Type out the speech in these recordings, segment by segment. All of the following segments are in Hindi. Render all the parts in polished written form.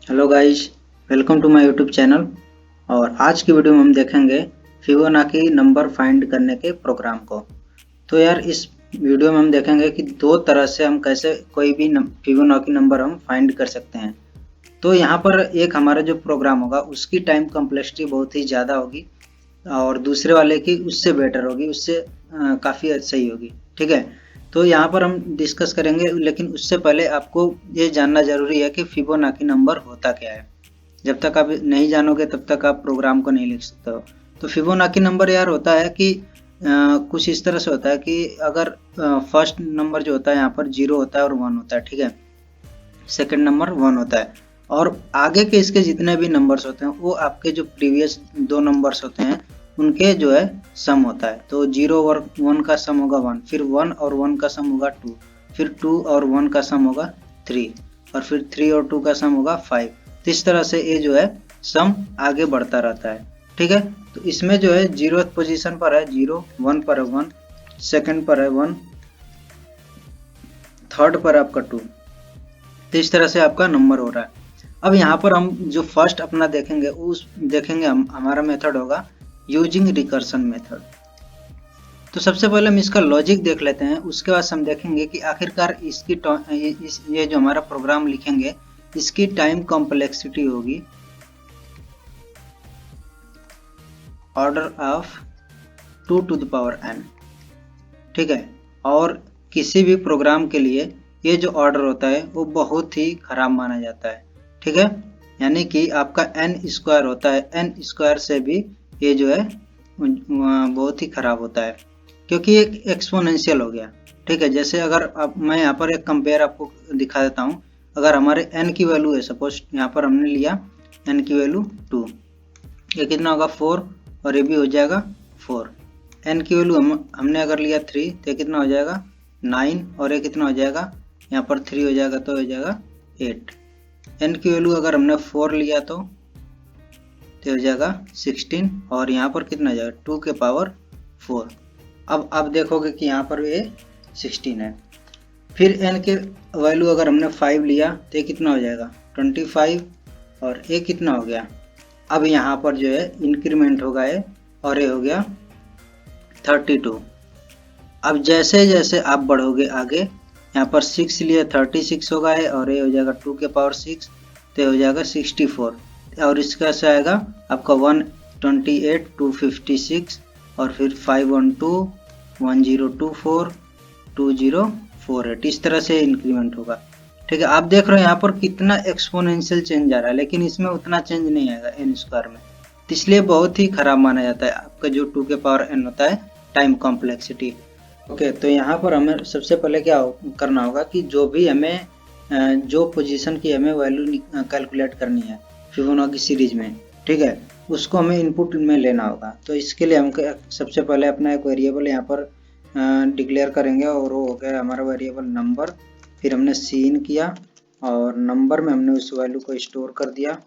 Hello guys, welcome to my YouTube channel. और आज की वीडियो में हम देखेंगे फिबोनाची नंबर फाइंड करने के प्रोग्राम को। तो यार इस वीडियो में हम देखेंगे कि दो तरह से हम कैसे कोई भी फिबोनाची नंबर हम फाइंड कर सकते हैं। तो यहाँ पर एक हमारा जो प्रोग्राम होगा उसकी टाइम कॉम्प्लेक्सिटी बहुत ही ज़्यादा होगी और दूसरे वाले की उससे बेटर होगी, उससे काफ़ी सही होगी। ठीक है, तो यहाँ पर हम डिस्कस करेंगे, लेकिन उससे पहले आपको ये जानना जरूरी है कि फिबोनाची नंबर होता क्या है। जब तक आप नहीं जानोगे तब तक आप प्रोग्राम को नहीं लिख सकते हो। तो फिबोनाची नंबर यार होता है कि कुछ इस तरह से होता है कि अगर फर्स्ट नंबर जो होता है यहाँ पर 0 होता है और 1 होता है। ठीक है, सेकंड नंबर 1 होता है और आगे के इसके जितने भी नंबर्स होते हैं वो आपके जो प्रीवियस दो नंबर्स होते हैं उनके जो है सम होता है। तो 0 और 1 का सम होगा 1, फिर 1 और 1 का सम होगा 2, फिर 2 और 1 का सम होगा 3, और फिर 3 और 2 का सम होगा 5। तो इस तरह से ये जो है सम आगे बढ़ता रहता है। ठीक है, तो इसमें जो है 0th पोजीशन पर है 0, 1 पर है 1, सेकंड पर है 1, थर्ड पर आपका 2। तो इस तरह से आपका नंबर हो रहा है। अब यहाँ पर हम जो फर्स्ट अपना देखेंगे उस देखेंगे हम हमारा मेथड होगा यूजिंग रिकर्सन मेथड। तो सबसे पहले हम इसका लॉजिक देख लेते हैं, उसके बाद हम देखेंगे कि आखिरकार इसकी ये जो हमारा प्रोग्राम लिखेंगे इसकी टाइम कॉम्प्लेक्सिटी होगी order of 2 to the power n। ठीक है, और किसी भी प्रोग्राम के लिए ये जो ऑर्डर होता है वो बहुत ही खराब माना जाता है। ठीक है, यानी कि आपका n स्क्वायर होता है, n स्क्वायर से भी ये जो है बहुत ही खराब होता है क्योंकि एक एक्सपोनेंशियल हो गया। ठीक है, जैसे अगर मैं यहाँ पर एक कंपेयर आपको दिखा देता हूँ। अगर हमारे n की वैल्यू है, सपोज यहाँ पर हमने लिया n की वैल्यू 2, ये कितना होगा 4, और ये भी हो जाएगा 4। n की वैल्यू हमने अगर लिया 3 तो ये कितना हो जाएगा 9, और ये कितना हो जाएगा यहाँ पर 3 हो जाएगा तो हो जाएगा 8। n की वैल्यू अगर हमने 4 लिया तो हो जाएगा 16, और यहाँ पर कितना हो जाएगा 2 के पावर 4। अब आप देखोगे कि यहाँ पर ये 16 है। फिर n के वैल्यू अगर हमने 5 लिया तो ये कितना हो जाएगा 25, और ये कितना हो गया, अब यहाँ पर जो है इंक्रीमेंट होगा ये, और ये हो गया 32। अब जैसे जैसे आप बढ़ोगे आगे, यहाँ पर 6 लिए 36 होगा है, और ये हो जाएगा 2 के पावर 6 तो हो जाएगा 64, और इसका से आएगा आपका 128 256, और फिर 512 1024 2048। इस तरह से इंक्रीमेंट होगा। ठीक है, आप देख रहे हो यहाँ पर कितना एक्सपोनेंशियल चेंज आ रहा है, लेकिन इसमें उतना चेंज नहीं आएगा n स्क्वायर में, तो इसलिए बहुत ही खराब माना जाता है आपका जो 2 के पावर n होता है टाइम कॉम्प्लेक्सिटी। ओके, तो यहाँ पर हमें सबसे पहले क्या करना होगा कि जो भी हमें जो पोजीशन की हमें वैल्यू कैलकुलेट करनी है फिबोनाची सीरीज में, ठीक है, उसको हमें इनपुट में लेना होगा। तो इसके लिए हम सबसे पहले अपना एक वेरिएबल यहाँ पर डिक्लेयर करेंगे, और वो हो गया हमारा वेरिएबल नंबर। फिर हमने सीन किया और नंबर में हमने उस वैल्यू को स्टोर कर दिया।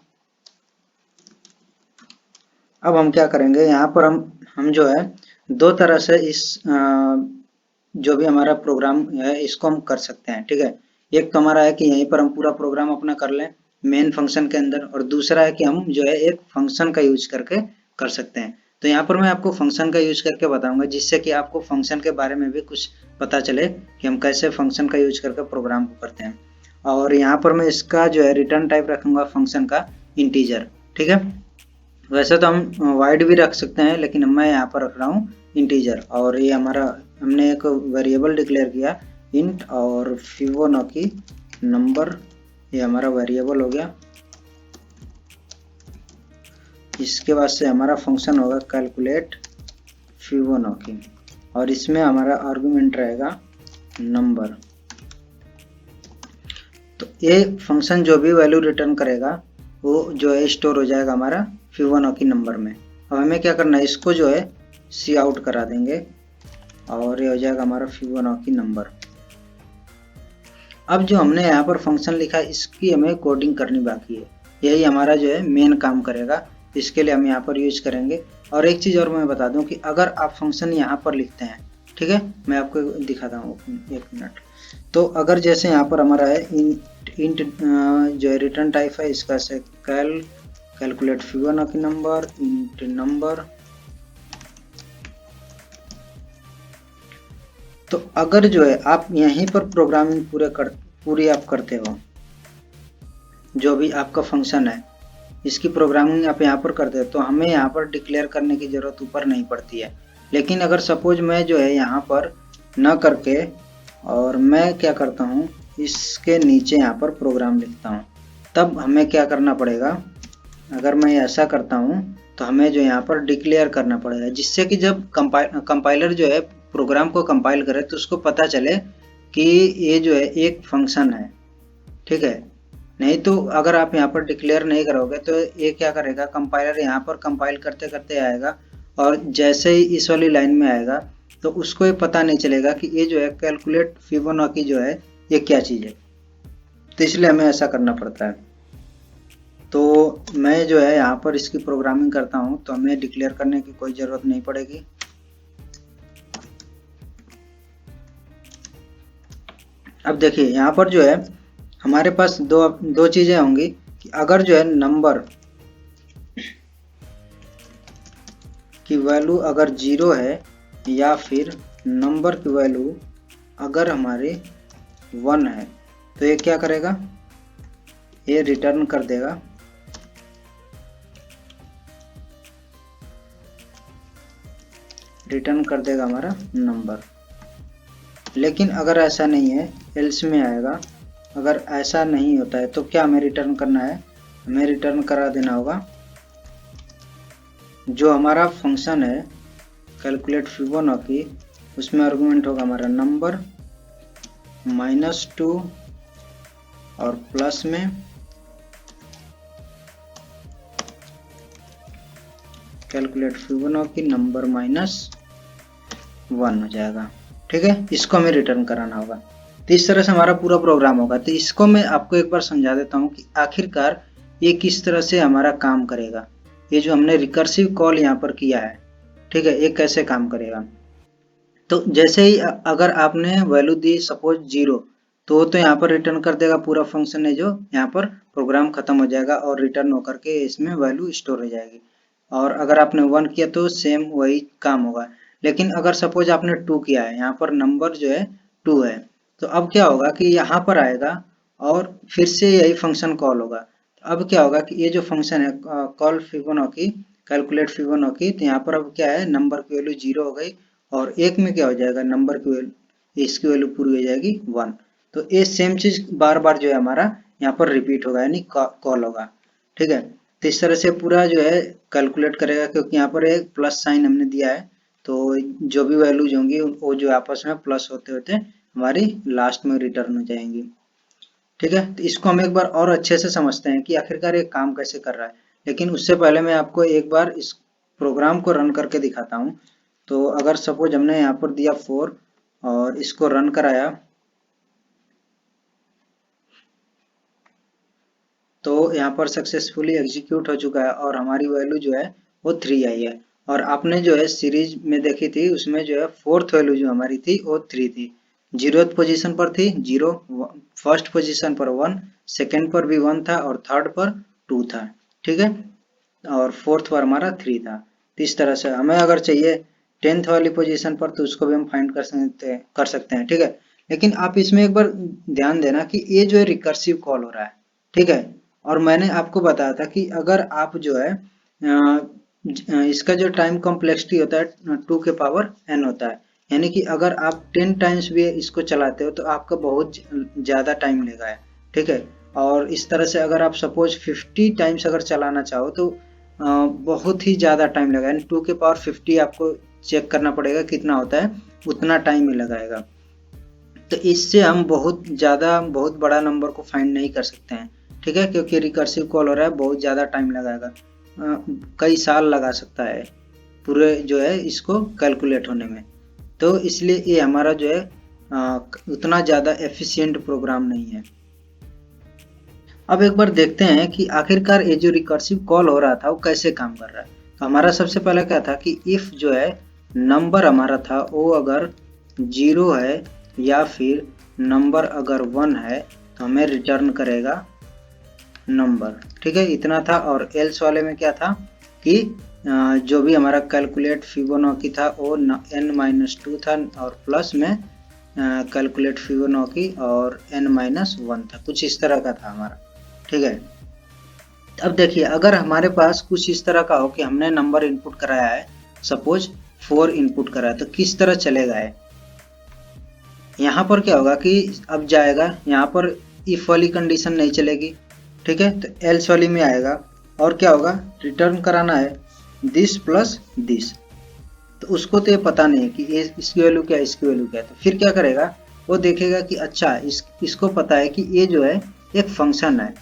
अब हम क्या करेंगे, यहाँ पर हम जो है दो तरह से इस जो भी हमारा प्रोग्राम है इसको हम कर सकते हैं। ठीक है, एक तो हमारा है कि यहीं पर हम पूरा प्रोग्राम अपना कर लें मेन फंक्शन के अंदर, और दूसरा है कि हम जो है एक फंक्शन का यूज करके कर सकते हैं। तो यहाँ पर मैं आपको फंक्शन का यूज करके बताऊंगा, जिससे कि आपको फंक्शन के बारे में भी कुछ पता चले कि हम कैसे फंक्शन का यूज करके प्रोग्राम को करते हैं। और यहाँ पर मैं इसका जो है रिटर्न टाइप रखूंगा फंक्शन का इंटीजर। ठीक है, वैसे तो हम वाइड भी रख सकते हैं, लेकिन मैं यहाँ पर रख रहा हूँ इंटीजर। और ये हमारा हमने एक वेरिएबल डिक्लेयर किया इंट, और फिबोनाची नंबर ये हमारा वेरिएबल हो गया। इसके बाद से हमारा फंक्शन होगा कैलकुलेट फिबोनाची, और इसमें हमारा आर्गुमेंट रहेगा नंबर। तो ये फंक्शन जो भी वैल्यू रिटर्न करेगा वो जो है स्टोर हो जाएगा हमारा फिबोनाची नंबर में। अब हमें क्या करना है, इसको जो है सी आउट करा देंगे, और ये हो जाएगा हमारा फिबोनाची नंबर। अब जो हमने यहाँ पर फंक्शन लिखा इसकी हमें कोडिंग करनी बाकी है, यही हमारा जो है मेन काम करेगा। इसके लिए हम यहाँ पर यूज करेंगे। और एक चीज़ और मैं बता दूं कि अगर आप फंक्शन यहाँ पर लिखते हैं, ठीक है, मैं आपको दिखाता हूँ एक मिनट। तो अगर जैसे यहाँ पर हमारा है इंट जो है रिटर्न टाइप है इसका से calculate Fibonacci number int number. तो अगर जो है आप यहीं पर प्रोग्रामिंग पूरी आप करते हो, जो भी आपका फंक्शन है इसकी प्रोग्रामिंग आप यहाँ पर करते हो, तो हमें यहाँ पर डिक्लेयर करने की ज़रूरत ऊपर नहीं पड़ती है। लेकिन अगर सपोज मैं जो है यहाँ पर न करके और मैं क्या करता हूँ इसके नीचे यहाँ पर प्रोग्राम लिखता हूँ, तब हमें क्या करना पड़ेगा, अगर मैं ऐसा करता हूँ तो हमें जो यहाँ पर डिक्लेयर करना पड़ेगा, जिससे कि जब कंपाइलर जो है प्रोग्राम को कंपाइल करे तो उसको पता चले कि ये जो है एक फंक्शन है। ठीक है, नहीं तो अगर आप यहाँ पर डिक्लेयर नहीं करोगे तो ये क्या करेगा, कंपाइलर यहाँ पर कंपाइल करते करते आएगा और जैसे ही इस वाली लाइन में आएगा तो उसको ये पता नहीं चलेगा कि ये जो है कैलकुलेट फिबोनाची जो है ये क्या चीज़ है। तो इसलिए हमें ऐसा करना पड़ता है। तो मैं जो है यहाँ पर इसकी प्रोग्रामिंग करता हूँ तो हमें डिक्लेयर करने की कोई ज़रूरत नहीं पड़ेगी। अब देखिए यहाँ पर जो है हमारे पास दो चीज़ें होंगी कि अगर जो है नंबर की वैल्यू अगर 0 है या फिर नंबर की वैल्यू अगर हमारी 1 है तो ये क्या करेगा, ये रिटर्न कर देगा। रिटर्न कर देगा हमारा नंबर। लेकिन अगर ऐसा नहीं है एल्स में आएगा। अगर ऐसा नहीं होता है तो क्या हमें रिटर्न करना है, हमें रिटर्न करा देना होगा जो हमारा फंक्शन है कैलकुलेट फिबोनाची, उसमें आर्गुमेंट होगा हमारा नंबर -2 और प्लस में कैलकुलेट फिबोनाची नंबर -1 हो जाएगा। ठीक है, इसको हमें रिटर्न कराना होगा। तो इस तरह से हमारा पूरा प्रोग्राम होगा। तो इसको मैं आपको एक बार समझा देता हूँ कि आखिरकार ये किस तरह से हमारा काम करेगा। ये जो हमने रिकर्सिव कॉल यहाँ पर किया है, ठीक है, ये कैसे काम करेगा। तो जैसे ही अगर आपने वैल्यू दी सपोज 0 तो यहाँ पर रिटर्न कर देगा पूरा फंक्शन है, जो यहाँ पर प्रोग्राम खत्म हो जाएगा और रिटर्न होकर के इसमें वैल्यू स्टोर हो जाएगी। और अगर आपने 1 किया तो सेम वही काम होगा। लेकिन अगर सपोज आपने 2 किया है, यहाँ पर नंबर जो है 2 है, तो अब क्या होगा कि यहाँ पर आएगा और फिर से यही फंक्शन कॉल होगा। अब क्या होगा कि ये जो फंक्शन है कॉल फिबोनाची कैलकुलेट फिबोनाची, तो यहाँ पर अब क्या है नंबर की वैल्यू 0 हो गई और 1 में क्या हो जाएगा नंबर की वैल्यू, इसकी वैल्यू पूरी हो जाएगी 1। तो ये सेम चीज बार बार जो है हमारा यहाँ पर रिपीट होगा, यानी कॉल होगा। ठीक है, तो इस तरह से पूरा जो है कैलकुलेट करेगा, क्योंकि यहाँ पर एक प्लस साइन हमने दिया है तो जो भी वैल्यूज होंगी वो जो आपस में प्लस होते होते हमारी लास्ट में रिटर्न हो जाएंगी। ठीक है, तो इसको हम एक बार और अच्छे से समझते हैं कि आखिरकार ये काम कैसे कर रहा है। लेकिन उससे पहले मैं आपको एक बार इस प्रोग्राम को रन करके दिखाता हूँ। तो अगर सपोज हमने यहाँ पर दिया 4 और इसको रन कराया तो यहाँ पर सक्सेसफुली एग्जीक्यूट हो चुका है और हमारी वैल्यू जो है वो 3 आई है। और आपने जो है सीरीज में देखी थी उसमें जो है 4th वैल्यू जो हमारी थी वो 3 थी। 0th पोजीशन पर थी 0, फर्स्ट पोजीशन पर 1, सेकेंड पर भी 1 था और थर्ड पर 2 था। ठीक है, और 4th पर हमारा 3 था। तो इस तरह से हमें अगर चाहिए 10th वाली पोजीशन पर तो उसको भी हम फाइंड कर सकते हैं। ठीक है, लेकिन आप इसमें एक बार ध्यान देना कि ये जो है रिकर्सिव कॉल हो रहा है। ठीक है, और मैंने आपको बताया था कि अगर आप जो है इसका जो टाइम कॉम्प्लेक्सिटी होता है 2 के पावर n होता है, यानी कि अगर आप 10 टाइम्स भी इसको चलाते हो तो आपका बहुत ज़्यादा टाइम लेगा। ठीक है, और इस तरह से अगर आप सपोज 50 टाइम्स अगर चलाना चाहो तो बहुत ही ज़्यादा टाइम लगेगा, यानी 2 के पावर 50 आपको चेक करना पड़ेगा कितना होता है, उतना टाइम ही लगाएगा। तो इससे हम बहुत बड़ा नंबर को फाइंड नहीं कर सकते हैं। ठीक है, क्योंकि रिकर्सिव कॉल हो रहा है, बहुत ज़्यादा टाइम लगाएगा, कई साल लगा सकता है पूरे जो है इसको कैलकुलेट होने में। तो इसलिए ये हमारा जो है उतना ज़्यादा एफिशिएंट प्रोग्राम नहीं है। अब एक बार देखते हैं कि आखिरकार ये जो रिकर्सिव कॉल हो रहा था वो कैसे काम कर रहा है। तो हमारा सबसे पहले क्या था कि इफ़ जो है नंबर हमारा था वो अगर 0 है या फिर नंबर अगर 1 है तो हमें रिटर्न करेगा नंबर। ठीक है, इतना था। और एल्स वाले में क्या था कि जो भी हमारा कैलकुलेट फिबोनाची था वो n-2 था और प्लस में कैलकुलेट फिबोनाची और n-1 था, कुछ इस तरह का था हमारा। ठीक है, अब देखिए अगर हमारे पास कुछ इस तरह का हो कि हमने नंबर इनपुट कराया है, सपोज 4 इनपुट कराया, तो किस तरह चलेगा है। यहाँ पर क्या होगा कि अब जाएगा, यहाँ पर इफ वाली कंडीशन नहीं चलेगी। ठीक है, तो एल्स वाली में आएगा और क्या होगा, रिटर्न कराना है दिस प्लस दिस। तो उसको तो ये पता नहीं है कि ये इसकी वैल्यू क्या है, इसकी वैल्यू क्या है। तो फिर क्या करेगा, वो देखेगा कि अच्छा इसको पता है कि ये जो है एक फंक्शन है,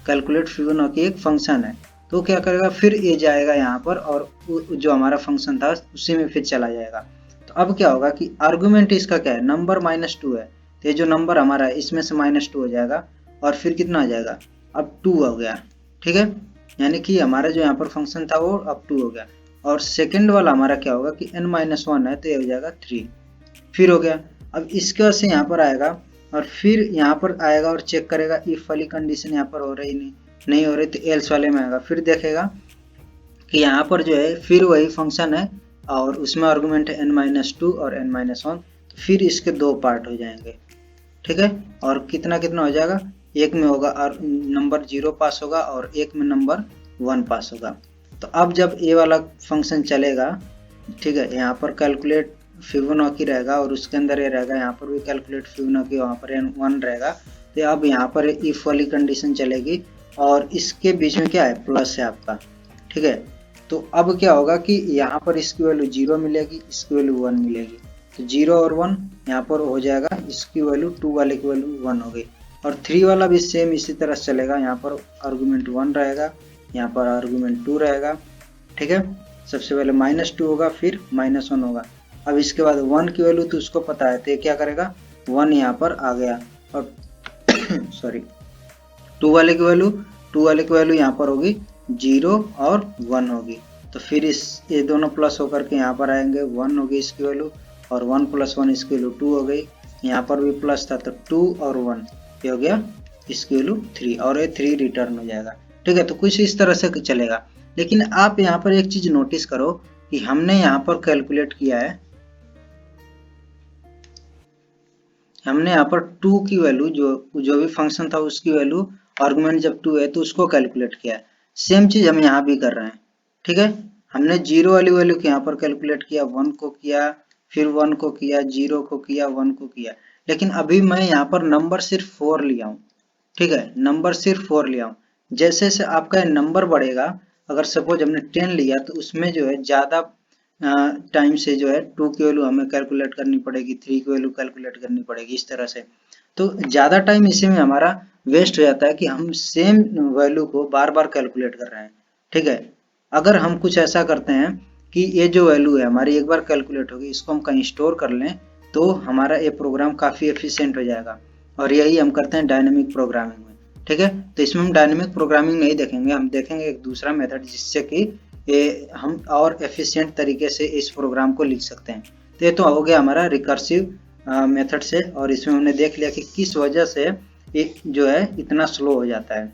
कैलकुलेट फिबोनाची एक फंक्शन है। तो क्या करेगा, फिर ये जाएगा यहाँ पर और जो हमारा फंक्शन था उसी में फिर चला जाएगा। तो अब क्या होगा कि आर्गुमेंट इसका क्या है, नंबर -2 है, तो ये जो नंबर हमारा है इसमें से -2 हो जाएगा और फिर कितना आ जाएगा, अब 2 हो गया। ठीक है, यानी कि हमारा जो यहाँ पर फंक्शन था वो अब 2 हो गया। और सेकंड वाला हमारा क्या होगा कि n-1 है तो ये हो जाएगा 3, फिर हो गया। अब इसके बाद से यहाँ पर आएगा और फिर यहाँ पर आएगा और चेक करेगा इफ वाली कंडीशन यहाँ पर हो रही नहीं हो रही, तो एल्स वाले में आएगा, फिर देखेगा कि यहाँ पर जो है फिर वही फंक्शन है और उसमें आर्गुमेंट है n-2 और n-1, तो फिर इसके 2 पार्ट हो जाएंगे। ठीक है, और कितना कितना हो जाएगा, एक में होगा और नंबर 0 पास होगा और एक में नंबर 1 पास होगा। तो अब जब ये वाला फंक्शन चलेगा, ठीक है, यहाँ पर कैलकुलेट फिबोनाची रहेगा और उसके अंदर ये रहेगा, यहाँ पर भी कैलकुलेट फिबोनाची, वहाँ पर 1 रहेगा। तो अब यहाँ पर इफ वाली कंडीशन चलेगी और इसके बीच में क्या है, प्लस है आपका। ठीक है, तो अब क्या होगा कि यहाँ पर इसकी वैल्यू 0 मिलेगी, इसकी वैल्यू 1 मिलेगी, तो 0 और 1 यहाँ पर हो जाएगा, इसकी वैल्यू 2 वाले की वैल्यू 1 हो गई। और 3 वाला भी सेम इसी तरह चलेगा, यहाँ पर आर्गुमेंट 1 रहेगा, यहाँ पर आर्गुमेंट 2 रहेगा। ठीक है, सबसे पहले -2 होगा फिर -1 होगा। अब इसके बाद 1 की वैल्यू तो उसको पता है, तो ये क्या करेगा, 1 यहाँ पर आ गया और सॉरी 2 वाले की वैल्यू यहाँ पर होगी 0 और 1 होगी। तो फिर ये दोनों प्लस होकर के यहाँ पर आएंगे, 1 होगी इसकी वैल्यू और 1 + 1 इसकी वैल्यू 2 हो गई। यहाँ पर भी प्लस था तो 2 और 1 ये हो गया इसकी वैल्यू 3 और ये 3 रिटर्न हो जाएगा। ठीक है, तो कुछ इस तरह से चलेगा। लेकिन आप यहाँ पर एक चीज नोटिस करो कि हमने यहाँ पर कैलकुलेट किया है, हमने यहाँ पर 2 की वैल्यू जो भी फंक्शन था उसकी वैल्यू आर्गुमेंट जब 2 है तो उसको कैलकुलेट किया है। सेम चीज हम यहाँ भी कर रहे हैं। ठीक है, हमने 0 वाली वैल्यू को यहाँ पर कैलकुलेट किया, 1 को किया, फिर 1 को किया, 0 को किया, 1 को किया। लेकिन अभी मैं यहाँ पर नंबर सिर्फ 4 लिया हूँ। ठीक है, नंबर सिर्फ 4 लिया हूँ। जैसे जैसे आपका नंबर बढ़ेगा, अगर सपोज हमने 10 लिया तो उसमें जो है ज्यादा टाइम से जो है 2 की वैल्यू हमें कैलकुलेट करनी पड़ेगी, 3 की वैल्यू कैलकुलेट करनी पड़ेगी, इस तरह से। तो ज्यादा टाइम इसी में हमारा वेस्ट हो जाता है कि हम सेम वैल्यू को बार बार कैलकुलेट कर रहे हैं। ठीक है, अगर हम कुछ ऐसा करते हैं कि ये जो वैल्यू है हमारी एक बार कैलकुलेट होगी, इसको हम कहीं स्टोर कर लें तो हमारा ये प्रोग्राम काफी एफिशिएंट हो जाएगा। और यही हम करते हैं डायनेमिक प्रोग्रामिंग में। ठीक है, तो इसमें हम डायनेमिक प्रोग्रामिंग नहीं देखेंगे, हम देखेंगे एक दूसरा मेथड जिससे कि हम और एफिशिएंट तरीके से इस प्रोग्राम को लिख सकते हैं। तो ये तो हो गया हमारा रिकर्सिव मेथड से, और इसमें हमने देख लिया कि किस वजह से ये जो है इतना स्लो हो जाता है।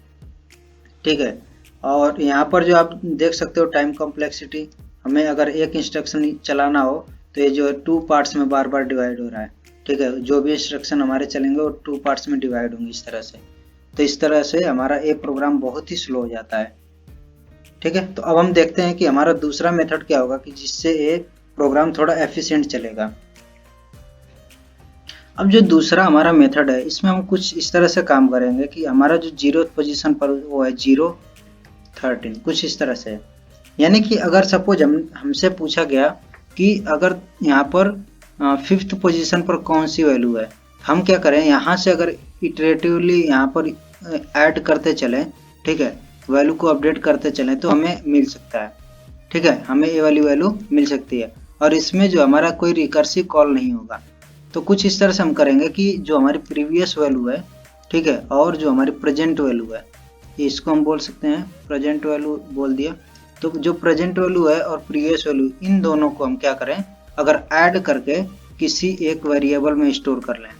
ठीक है, और यहाँ पर जो आप देख सकते हो टाइम कॉम्प्लेक्सिटी, हमें अगर एक इंस्ट्रक्शन चलाना हो तो ये जो है 2 पार्ट्स में बार बार डिवाइड हो रहा है। ठीक है, जो भी इंस्ट्रक्शन हमारे चलेंगे वो 2 पार्ट्स में डिवाइड होंगे इस तरह से। तो इस तरह से हमारा ये प्रोग्राम बहुत ही स्लो हो जाता है। ठीक है, तो अब हम देखते हैं कि हमारा दूसरा मेथड क्या होगा कि जिससे ये प्रोग्राम थोड़ा एफिशिएंट चलेगा। अब जो दूसरा हमारा मेथड है इसमें हम कुछ इस तरह से काम करेंगे कि हमारा जो 0th पोजीशन पर वो है 0 13, कुछ इस तरह से। यानी कि अगर सपोज हमसे पूछा गया कि अगर यहाँ पर 5th पोजीशन पर कौन सी वैल्यू है, हम क्या करें, यहाँ से अगर इटरेटिवली यहाँ पर ऐड करते चलें, ठीक है, वैल्यू को अपडेट करते चलें तो हमें मिल सकता है। ठीक है, हमें ये वाली वैल्यू मिल सकती है और इसमें जो हमारा कोई रिकर्सिव कॉल नहीं होगा। तो कुछ इस तरह से हम करेंगे कि जो हमारी प्रीवियस वैल्यू है, ठीक है, और जो हमारी प्रेजेंट वैल्यू है, इसको हम बोल सकते हैं प्रेजेंट वैल्यू बोल दिया। तो जो प्रेजेंट वैल्यू है और प्रीवियस वैल्यू, इन दोनों को हम क्या करें, अगर ऐड करके किसी एक वेरिएबल में स्टोर कर लें।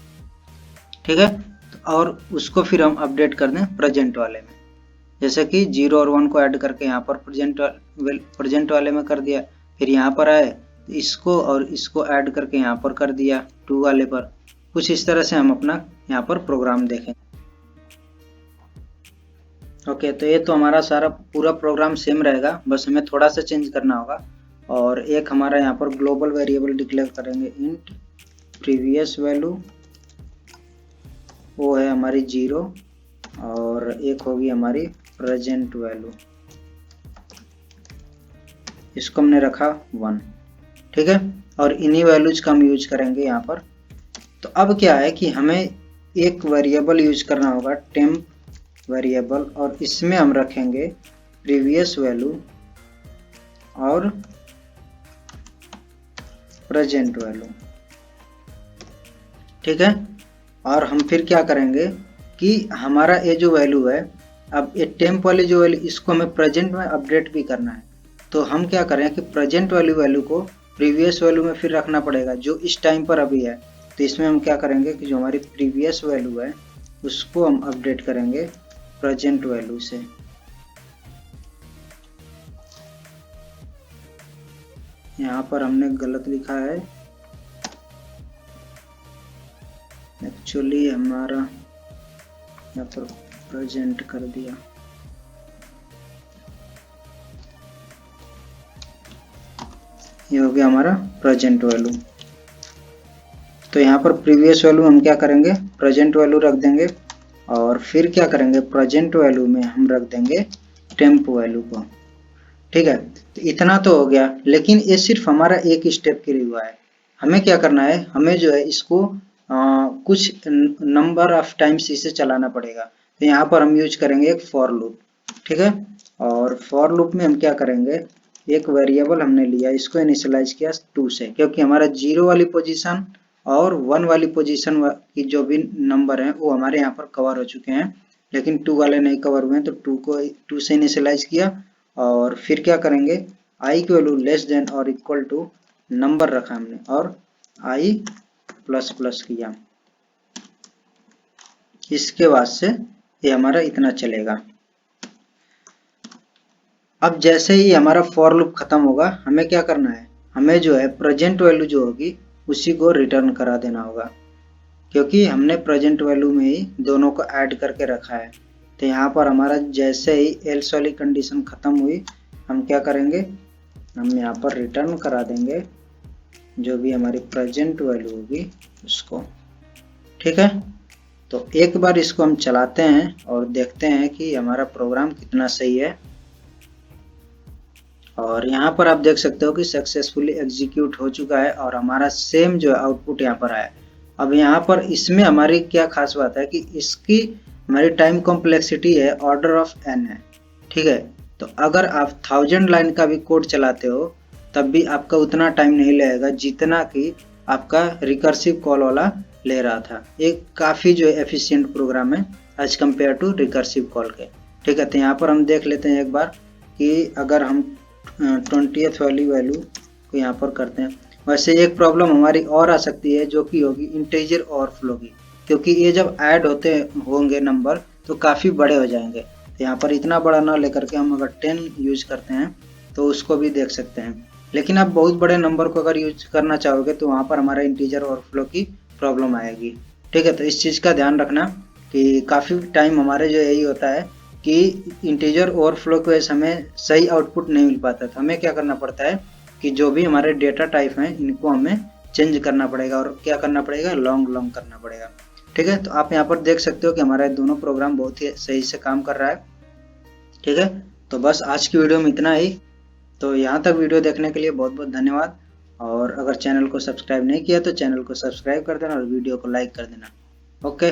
ठीक है। और उसको फिर हम अपडेट कर दें प्रेजेंट वाले में, जैसे कि 0 और 1 को ऐड करके यहाँ पर प्रेजेंट वाले में कर दिया, फिर यहाँ पर आए इसको और इसको ऐड करके यहाँ पर कर दिया 2 वाले पर। कुछ इस तरह से हम अपना यहाँ पर प्रोग्राम देखें। ओके, तो ये तो हमारा सारा पूरा प्रोग्राम सेम रहेगा, बस हमें थोड़ा सा चेंज करना होगा। और एक हमारा यहाँ पर ग्लोबल वेरिएबल डिक्लेयर करेंगे, इंट प्रीवियस वैल्यू, वो है हमारी 0, और एक होगी हमारी प्रेजेंट वैल्यू, इसको हमने रखा 1। ठीक है, और इन्हीं वैल्यूज का हम यूज करेंगे यहाँ पर। तो अब क्या है कि हमें एक वेरिएबल यूज करना होगा, टेम्प वेरिएबल, और इसमें हम रखेंगे प्रीवियस वैल्यू और प्रेजेंट वैल्यू। ठीक है, और हम फिर क्या करेंगे कि हमारा ये जो वैल्यू है, अब ये टेम्प वाली जो वैल्यू, इसको हमें प्रेजेंट में अपडेट भी करना है। तो हम क्या करें कि प्रेजेंट वैल्यू को प्रीवियस वैल्यू में फिर रखना पड़ेगा जो इस टाइम पर अभी है। तो इसमें हम क्या करेंगे कि जो हमारी प्रीवियस वैल्यू है उसको हम अपडेट करेंगे प्रेजेंट वैल्यू से। यहाँ पर हमने गलत लिखा है, एक्चुअली हमारा यहाँ पर प्रेजेंट कर दिया। ये हो गया हमारा प्रेजेंट वैल्यू। तो यहाँ पर प्रीवियस वैल्यू हम क्या करेंगे, प्रेजेंट वैल्यू रख देंगे, और फिर क्या करेंगे प्रेजेंट वैल्यू में हम रख देंगे टेम्प वैल्यू को। ठीक है, तो इतना तो हो गया, लेकिन ये सिर्फ हमारा एक स्टेप के लिए हुआ है। हमें क्या करना है, हमें जो है इसको कुछ नंबर ऑफ टाइम्स इसे चलाना पड़ेगा। तो यहाँ पर हम यूज करेंगे एक फॉर लूप। ठीक है, और फॉर लूप में हम क्या करेंगे, एक वेरिएबल हमने लिया, इसको इनिशियलाइज किया 2 से, क्योंकि हमारा 0 वाली पोजीशन और 1 वाली पोजीशन की जो भी नंबर हैं वो हमारे यहाँ पर कवर हो चुके हैं, लेकिन 2 वाले नहीं कवर हुए हैं। तो 2 को 2 से इनिशियलाइज किया, और फिर क्या करेंगे, i की वैल्यू लेस देन और इक्वल टू नंबर रखा हमने, और i प्लस प्लस किया। इसके बाद से ये हमारा इतना चलेगा। अब जैसे ही हमारा फॉर लूप खत्म होगा, हमें क्या करना है, हमें जो है प्रेजेंट वैल्यू जो होगी उसी को रिटर्न करा देना होगा, क्योंकि हमने प्रेजेंट वैल्यू में ही दोनों को ऐड करके रखा है। तो यहाँ पर हमारा जैसे ही एल्स वाली कंडीशन खत्म हुई, हम क्या करेंगे, हम यहाँ पर रिटर्न करा देंगे जो भी हमारी प्रेजेंट वैल्यू होगी उसको। ठीक है, तो एक बार इसको हम चलाते हैं और देखते हैं कि हमारा प्रोग्राम कितना सही है। और यहाँ पर आप देख सकते हो कि सक्सेसफुली एग्जीक्यूट हो चुका है, और हमारा सेम जो आउटपुट यहाँ पर आया। अब यहाँ पर इसमें हमारी क्या खास बात है कि इसकी हमारी टाइम कॉम्प्लेक्सिटी है ऑर्डर ऑफ n है। ठीक है, तो अगर आप 1000 लाइन का भी कोड चलाते हो तब भी आपका उतना टाइम नहीं लगेगा जितना कि आपका रिकर्सिव कॉल वाला ले रहा था। एक काफ़ी जो एफिशिएंट प्रोग्राम है as compared to recursive call के। ठीक है, तो यहाँ पर हम देख लेते हैं एक बार कि अगर हम 20th वाली वैल्यू को यहाँ पर करते हैं। वैसे एक प्रॉब्लम हमारी और आ सकती है जो कि होगी इंटीजर ओवरफ्लो की, क्योंकि ये जब ऐड होते होंगे नंबर तो काफ़ी बड़े हो जाएंगे। तो यहाँ पर इतना बड़ा ना लेकर के हम अगर 10 यूज करते हैं तो उसको भी देख सकते हैं। लेकिन आप बहुत बड़े नंबर को अगर यूज करना चाहोगे तो वहाँ पर हमारा इंटीजर ओवरफ्लो की प्रॉब्लम आएगी। ठीक है, तो इस चीज़ का ध्यान रखना कि काफ़ी टाइम हमारे जो यही होता है कि इंटीजर ओवरफ्लो की वजह से हमें सही आउटपुट नहीं मिल पाता। तो हमें क्या करना पड़ता है कि जो भी हमारे डेटा टाइप हैं इनको हमें चेंज करना पड़ेगा, और क्या करना पड़ेगा, लॉन्ग करना पड़ेगा। ठीक है, तो आप यहाँ पर देख सकते हो कि हमारा दोनों प्रोग्राम बहुत ही सही से काम कर रहा है। ठीक है, तो बस आज की वीडियो में इतना ही। तो यहाँ तक वीडियो देखने के लिए बहुत बहुत धन्यवाद, और अगर चैनल को सब्सक्राइब नहीं किया तो चैनल को सब्सक्राइब कर देना और वीडियो को लाइक कर देना। ओके।